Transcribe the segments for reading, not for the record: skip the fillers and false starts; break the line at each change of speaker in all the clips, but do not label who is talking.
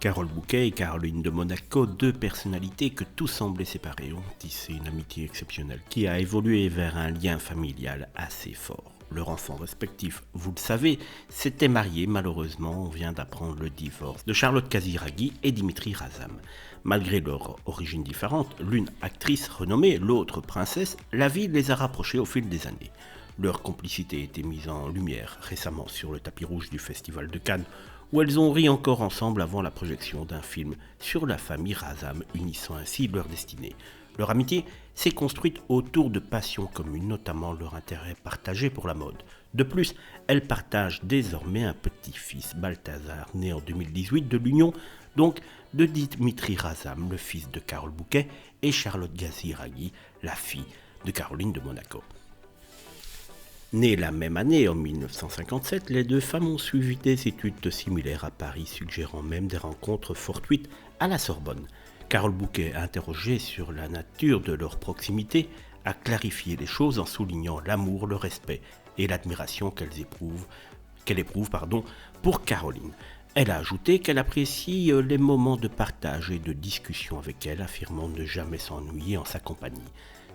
Carole Bouquet et Caroline de Monaco, deux personnalités que tout semblait séparer, ont tissé une amitié exceptionnelle qui a évolué vers un lien familial assez fort. Leurs enfants respectifs, vous le savez, s'étaient mariés. Malheureusement, on vient d'apprendre le divorce de Charlotte Casiraghi et Dimitri Razam. Malgré leurs origines différentes, l'une actrice renommée, l'autre princesse, la vie les a rapprochés au fil des années. Leur complicité a été mise en lumière récemment sur le tapis rouge du Festival de Cannes, où elles ont ri encore ensemble avant la projection d'un film sur la famille Razam, unissant ainsi leur destinée. Leur amitié s'est construite autour de passions communes, notamment leur intérêt partagé pour la mode. De plus, elles partagent désormais un petit-fils, Balthazar, né en 2018 de l'union donc de Dimitri Razam, le fils de Carole Bouquet, et Charlotte Casiraghi, la fille de Caroline de Monaco. Nées la même année, en 1957, les deux femmes ont suivi des études similaires à Paris, suggérant même des rencontres fortuites à la Sorbonne. Carole Bouquet, interrogée sur la nature de leur proximité, a clarifié les choses en soulignant l'amour, le respect et l'admiration qu'elle éprouve pour Caroline. Elle a ajouté qu'elle apprécie les moments de partage et de discussion avec elle, affirmant ne jamais s'ennuyer en sa compagnie.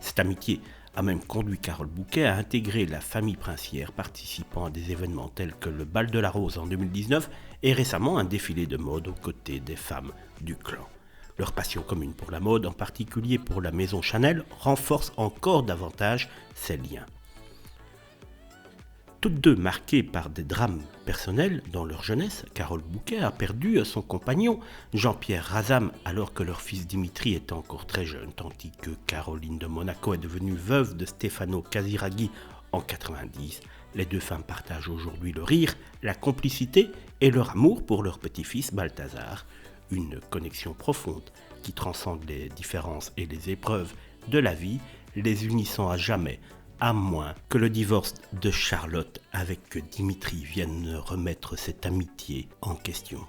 Cette amitié a même conduit Carole Bouquet à intégrer la famille princière, participant à des événements tels que le Bal de la Rose en 2019 et récemment un défilé de mode aux côtés des femmes du clan. Leur passion commune pour la mode, en particulier pour la maison Chanel, renforce encore davantage ces liens. Toutes deux marquées par des drames personnels dans leur jeunesse, Carole Bouquet a perdu son compagnon Jean-Pierre Razam alors que leur fils Dimitri était encore très jeune, tandis que Caroline de Monaco est devenue veuve de Stefano Casiraghi en 90. Les deux femmes partagent aujourd'hui le rire, la complicité et leur amour pour leur petit-fils Balthazar. Une connexion profonde qui transcende les différences et les épreuves de la vie, les unissant à jamais, à moins que le divorce de Charlotte avec Dimitri vienne remettre cette amitié en question.